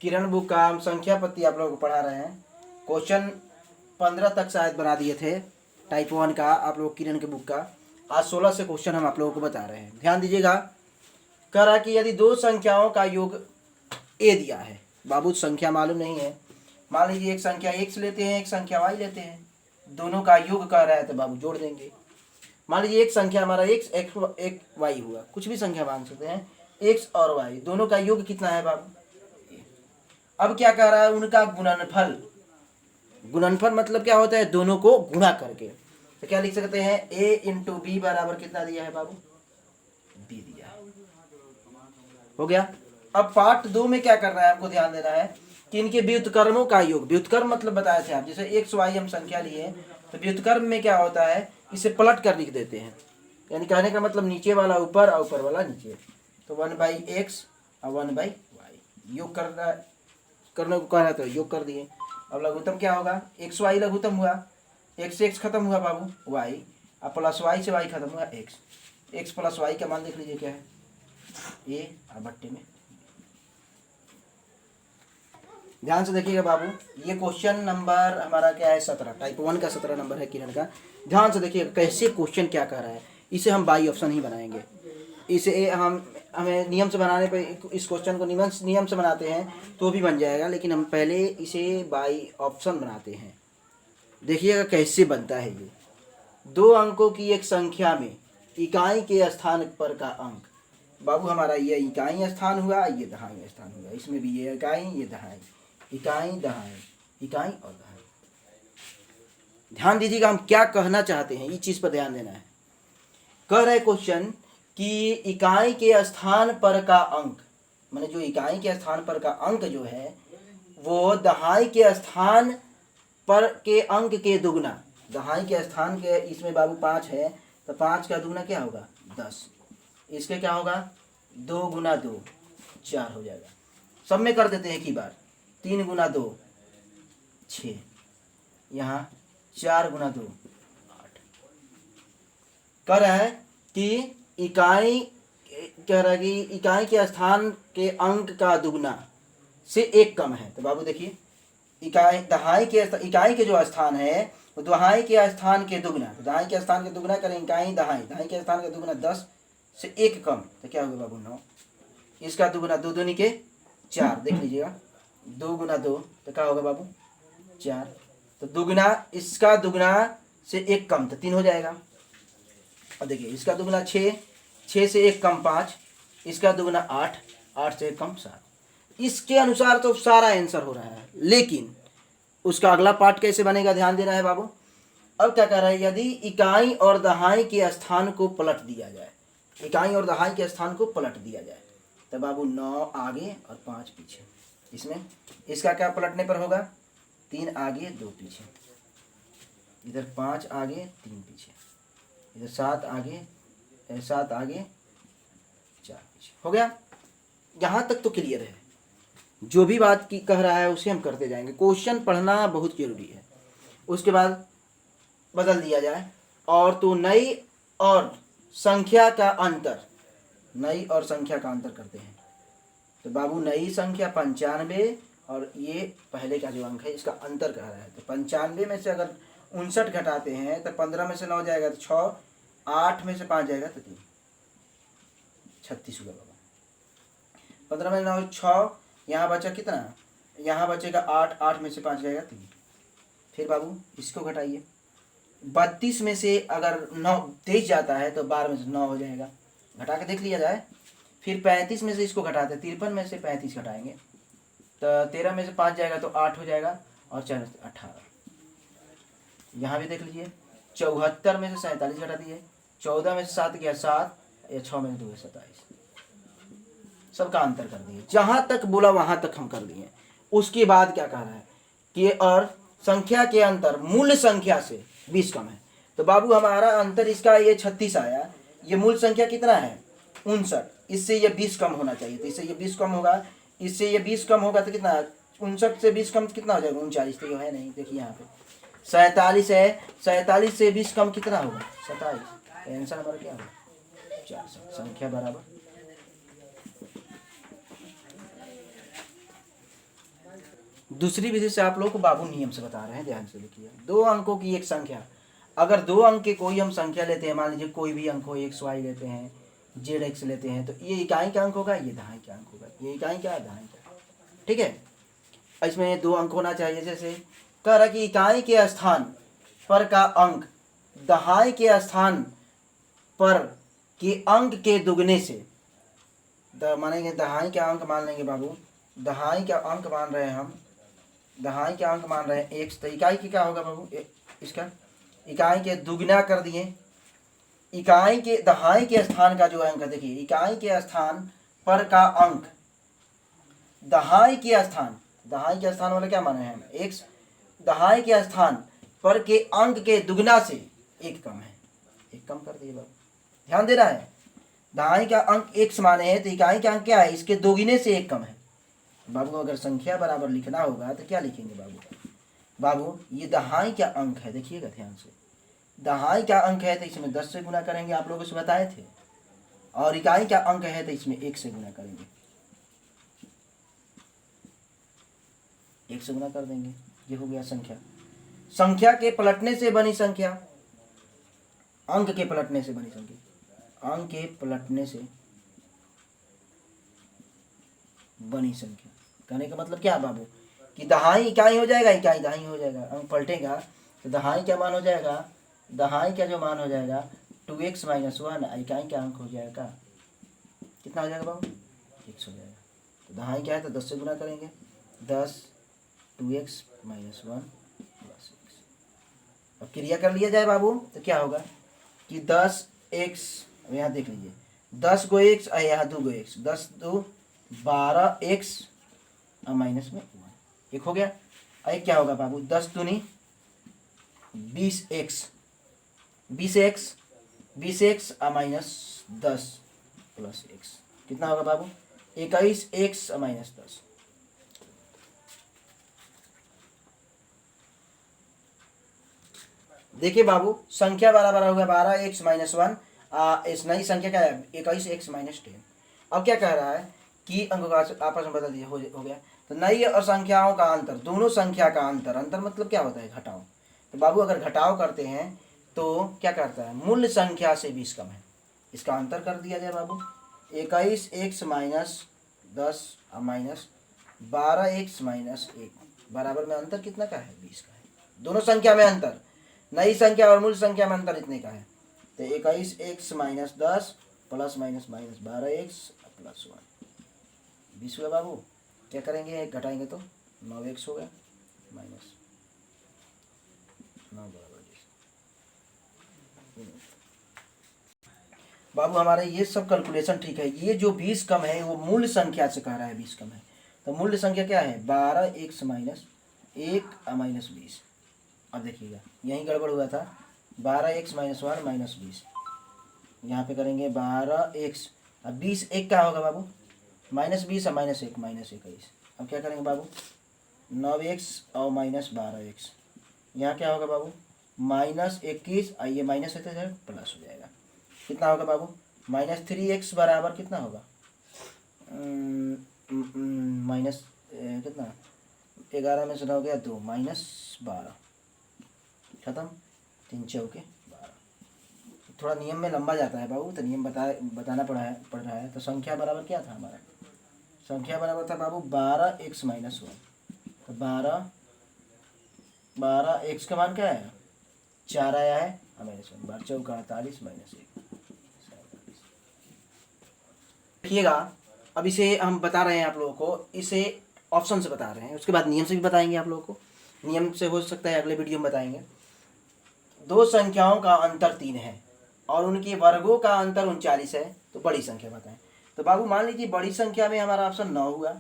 किरण book का हम संख्या पत्ती आप लोगों को पढ़ा रहे हैं। क्वेश्चन 15 तक शायद बना दिए थे टाइप 1 का आप लोग किरण के बुक का। आज 16 से क्वेश्चन हम आप लोगों को बता रहे हैं, ध्यान दीजिएगा। कह रहा कि यदि दो संख्याओं का योग ए दिया है, बाबू संख्या मालूम नहीं है, मान लीजिए एक संख्या x लेते हैं, एक संख्या y लेते हैं, दोनों का योग कह रहा है तो बाबू जोड़ देंगे। मान लीजिए एक संख्या हमारा x एक y हुआ, कुछ भी संख्या मान सकते हैं, x और y दोनों का योग कितना है बाबू। अब क्या कह रहा है, उनका गुणनफल। गुणनफल मतलब क्या होता है, दोनों को गुणा करके। तो क्या लिख सकते हैं, a इंटू बी बराबर कितना दिया है बाबू, b दिया है। हो गया। अब पार्ट 2 में क्या करना है, आपको ध्यान देना है कि इनके व्युत्क्रमों का योग। व्युत्क्रम मतलब बताए थे आप, जैसे एक्स वाई हम संख्या लिए तो व्युत्क्रम में क्या होता है, इसे पलट कर लिख देते हैं। यानी कहने का मतलब नीचे वाला ऊपर और ऊपर वाला नीचे। तो 1/x और 1/y योग करने को कह रहा था, योग कर दिए। अब लघुत्तम क्या होगा, एक्स वाई लघुत्तम हुआ, एक्स से एक्स खत्म हुआ बाबू, वाई और प्लस वाई से वाई खत्म हुआ, एक्स। एक्स प्लस वाई का मान देख लीजिए क्या है, ए और बट्टे में। ध्यान से देखिएगा बाबू, ये क्वेश्चन नंबर हमारा क्या है, 17, टाइप 1 का 17 नंबर है किरण का। ध्यान से देखिएगा कैसे क्वेश्चन क्या कह रहा है। इसे हम बाई ऑप्शन ही बनाएंगे। इसे हमें नियम से बनाने पे, इस क्वेश्चन को नियम से बनाते हैं तो भी बन जाएगा, लेकिन हम पहले इसे बाई ऑप्शन बनाते हैं। देखिएगा कैसे बनता है ये। दो अंकों की एक संख्या में इकाई के स्थान पर का अंक। बाबू हमारा ये इकाई स्थान हुआ, ये दहाई स्थान हुआ, इसमें भी ये इकाई ये दहाई, इकाई दहाई, इकाई और दहाई। ध्यान दीजिएगा हम क्या कहना चाहते हैं, इस चीज पर ध्यान देना है। कह रहे क्वेश्चन कि इकाई के स्थान पर का अंक, माने जो इकाई के स्थान पर का अंक जो है वो दहाई के स्थान पर के अंक के दुगना। दहाई के स्थान के, इसमें बाबू 5 है तो 5 का दुगना क्या होगा, 10। इसके क्या होगा, 2 गुना 2 4 हो जाएगा। सब में कर देते हैं एक ही बार, 3 गुना 2 6, यहाँ 4 गुना 2 8। कह रहा है कि इकाई, कह रहा है कि इकाई के स्थान के अंक का दुगना से एक कम है। तो बाबू देखिए, इकाई के जो स्थान है वो दहाई के स्थान के दुगना, दहाई के स्थान के दुगना करें, इकाई दहाई, दहाई के स्थान के दुगना 10 से एक कम, तो क्या होगा बाबू 9। इसका दुगना 2 दूनी के 4, देख लीजिएगा 2 गुना 2 तो क्या होगा बाबू 4। तो दुगना, इसका दुगना से एक कम तो 3 हो जाएगा। और देखिए इसका दुगना 6, 6 से एक कम 5, इसका दुगना 8, 8 से एक कम 7। इसके अनुसार तो सारा आंसर हो रहा है, लेकिन उसका अगला पार्ट कैसे बनेगा, ध्यान देना है बाबू। अब क्या कह रहा है, यदि इकाई और दहाई के स्थान को पलट दिया जाए, इकाई और दहाई के स्थान को पलट दिया जाए, तो बाबू 9 आगे और 5 पीछे। इसमें इसका क्या पलटने पर होगा, 3 आगे 2 पीछे, इधर 5 आगे 3 पीछे, इधर 7 आगे 4 पीछे। हो गया, यहाँ तक तो क्लियर है। जो भी बात की कह रहा है उसे हम करते जाएंगे। क्वेश्चन पढ़ना बहुत जरूरी है, उसके बाद बदल दिया जाए। और तो नई और संख्या का अंतर, नई और संख्या का अंतर करते हैं। तो बाबू नई संख्या 95 और ये पहले का जो अंक है इसका अंतर कह रहा है। तो 95 में से अगर 59 घटाते हैं तो 15 में से 9 जाएगा तो 6, 8 में से 5 जाएगा तो 3, 36 होगा बाबा। 15 में 9 6, यहाँ बचा कितना, यहाँ बचेगा 8, 8 में से 5 जाएगा 3। फिर बाबू इसको घटाइए, 32 में से अगर 23 जाता है तो 12 में से 9 हो जाएगा, घटा के देख लिया जाए। फिर 35 में से इसको घटाते हैं, 53 में से 35 घटाएंगे तो 13 में से 5 जाएगा तो 8 हो जाएगा, और 4 में से 18। यहाँ भी देख लीजिए, 74 में से 47 घटा दिए, 14 में से 7 गया 7, या 6 में से 2 27। सबका अंतर कर दिए, जहां तक बोला वहां तक हम कर दिए। उसके बाद क्या कह रहा है कि और संख्या के अंतर मूल संख्या से 20 कम है। तो बाबू हमारा अंतर इसका ये 36 आया, ये मूल संख्या कितना है 59, इससे ये 20 कम होना चाहिए। तो इससे ये 20 कम होगा, इससे ये 20 कम होगा तो कितना, 59 से 20 कम कितना हो जाएगा 39। तो ये है नहीं, देखिए यहाँ पे 47 है, 47 से 20 कम कितना होगा 27। आंसर हमारा क्या होगा 400। संख्या बराबर दूसरी विधि से आप लोग को बाबू नियम से बता रहे हैं, ध्यान से देखिए। दो अंकों की एक संख्या, अगर दो अंक के कोई हम संख्या लेते हैं, मान लीजिए कोई भी अंक हो, एक्स वाई लेते हैं, जेड एक्स लेते हैं, तो ये इकाई का अंक होगा, ये दहाई का अंक होगा, ये इकाई का दहाई का, ठीक है। इसमें दो अंक होना चाहिए। जैसे कह रहा कि इकाई के स्थान पर का अंक दहाई के स्थान पर के अंक के दुगने से, मानेंगे दहाई का अंक मान लेंगे बाबू, दहाई का अंक मान रहे हैं हम, दहाई का अंक मान रहे हैं एक्स, तो इकाई की क्या होगा बाबू, इसका इकाई के दुगना कर दिए। इकाई के दहाई के स्थान का जो अंक है, देखिए इकाई के स्थान पर का अंक दहाई के स्थान, दहाई के स्थान वाले क्या माने हैं हम, एक्स, दहाई के स्थान पर के अंक के दुगना से एक कम है, एक कम कर दिए बाबू, ध्यान देना है। दहाई का अंक एक्स माने हैं, तो इकाई का अंक क्या है, इसके दोगुने से एक कम है। बाबू अगर संख्या बराबर लिखना होगा तो क्या लिखेंगे बाबू, बाबू ये दहाई का अंक है, देखिएगा ध्यान से, दहाई का अंक है तो इसमें 10 से गुना करेंगे, आप लोगों से बताए थे, और इकाई का अंक है तो इसमें 1 से गुना करेंगे, 1 से गुना कर देंगे, ये हो गया संख्या। संख्या के पलटने से बनी संख्या, अंक के पलटने से बनी संख्या, अंक के पलटने से बनी संख्या, कहने का मतलब क्या बाबू कि दहाई इकाई हो जाएगा, इकाई दहाई हो जाएगा, अंक पलटेगा तो दहाई क्या मान हो जाएगा, दहाई का जो मान हो जाएगा 2x - 1, इकाई का अंक हो जाएगा कितना हो जाएगा बाबू, 1 हो जाएगा। तो दहाई क्या है, तो 10 से गुना करेंगे, 10 2x - 1 + 1। अब क्रिया कर लिया जाए बाबू तो क्या होगा कि 10x, यहाँ देख लीजिए 10 को x और यहाँ 2 को x, 10 2 12x और माइनस में 1, एक हो गया। एक क्या होगा बाबू, 10 दूनी 20x, 20x और -10 + x कितना होगा बाबू, 21x और -10। देखिए बाबू संख्या बराबर होगा 12x - 1, इस नई संख्या क्या है 21x - 10। अब क्या कह रहा है कि अंकों का आपस में बदल दिया, हो गया। तो नई और संख्याओं का अंतर, दोनों संख्या का अंतर, अंतर मतलब क्या होता है, घटाव। तो बाबू अगर घटाव करते हैं तो क्या करता है, मूल संख्या से 20 कम है, इसका अंतर कर दिया जाए बाबू, 21x - 10 और -12x - 1 बराबर में अंतर कितना का है, 20 का है। दोनों संख्या में अंतर, नई संख्या और मूल संख्या में अंतर इतने का है। तो 21x - 10 + -12x + 1 20 हुआ बाबू। क्या करेंगे, घटाएंगे तो 9x हो गया, -9 बराबर 20। बाबू हमारे ये सब कैलकुलेशन ठीक है। ये जो 20 कम है वो मूल संख्या से कह रहा है 20 कम है, तो मूल संख्या क्या है 12x - 1 और -20। अब देखिएगा यहीं गड़बड़ हुआ था, 12x - 1 -20, यहाँ पे करेंगे 12x, अब 20 एक क्या होगा बाबू, -20 और -1 -21। अब क्या करेंगे बाबू, 9x और -12x, यहाँ क्या होगा बाबू -21, ये माइनस होते जाए प्लस हो जाएगा, कितना होगा बाबू -3x बराबर कितना होगा, माइनस कितना 11 में से 9 गया 2, -12 खत्म, 3 चौके 12। थोड़ा नियम में लंबा जाता है बाबू, तो नियम बताना पड़ रहा है। तो संख्या बराबर क्या था हमारा, संख्या बराबर था बाबू 12x - 1, तो 12x का मान क्या है 4 आया है, हमें 12 चौका 48 -1। देखिएगा अब इसे हम बता रहे हैं आप लोगों को, इसे ऑप्शन से बता रहे हैं, उसके बाद नियम से भी बताएंगे आप लोगों को। नियम से हो सकता है अगले वीडियो में बताएंगे। दो संख्याओं का अंतर 3 है और उनके वर्गों का अंतर 39 है, तो बड़ी संख्या बताएं। तो बाबू मान लीजिए बड़ी संख्या में हमारा ऑप्शन 9 हुआ,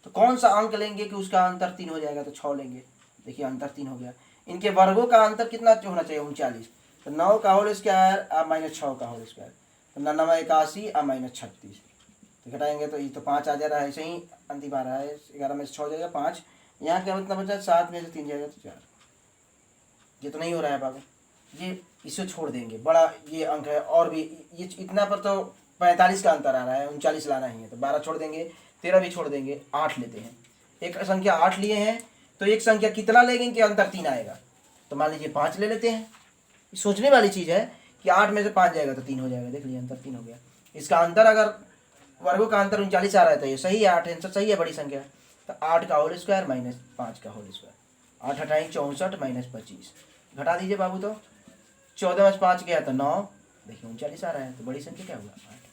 तो कौन सा अंक लेंगे कि उसका अंतर 3 हो जाएगा, तो 6 लेंगे। देखिए अंतर 3 हो गया। इनके वर्गों का अंतर कितना होना चाहिए 39, तो 9 का होल स्क्वायर और -6 का होल स्क्वायर, तो 9 81 और -36, तो घटाएंगे तो ये तो 5 आ जा रहा है, ऐसे ही अंतिम आ रहा है, 11 में से 6 जाएगा 5, यहाँ क्या कितना बचा 7 में से 3 जाएगा तो 4। ये तो नहीं हो रहा है बाबू, ये इसे छोड़ देंगे, बड़ा ये अंक है और भी ये इतना पर तो 45 का अंतर आ रहा है, 39 लाना ही है, तो 12 छोड़ देंगे, 13 भी छोड़ देंगे, 8 लेते हैं। एक संख्या 8 लिए हैं तो एक संख्या कितना लेंगे कि अंतर 3 आएगा। तो मान लीजिए 5 ले लेते हैं। सोचने वाली चीज़ है कि 8 में से 5 जाएगा तो 3 हो जाएगा। देख लीजिए अंतर 3 हो गया। इसका अंतर अगर वर्गों का अंतर 39 आ रहा है तो ये सही है, 8 आंसर सही है बड़ी संख्या। तो 8 का होल स्क्वायर माइनस 5 का होल स्क्वायर, 8 हटाएं 64 माइनस 25, घटा दीजिए बाबू। तो 14 में 5 गया तो 9, देखिए 39 आ रहा है, तो बड़ी संख्या क्या हुआ 8।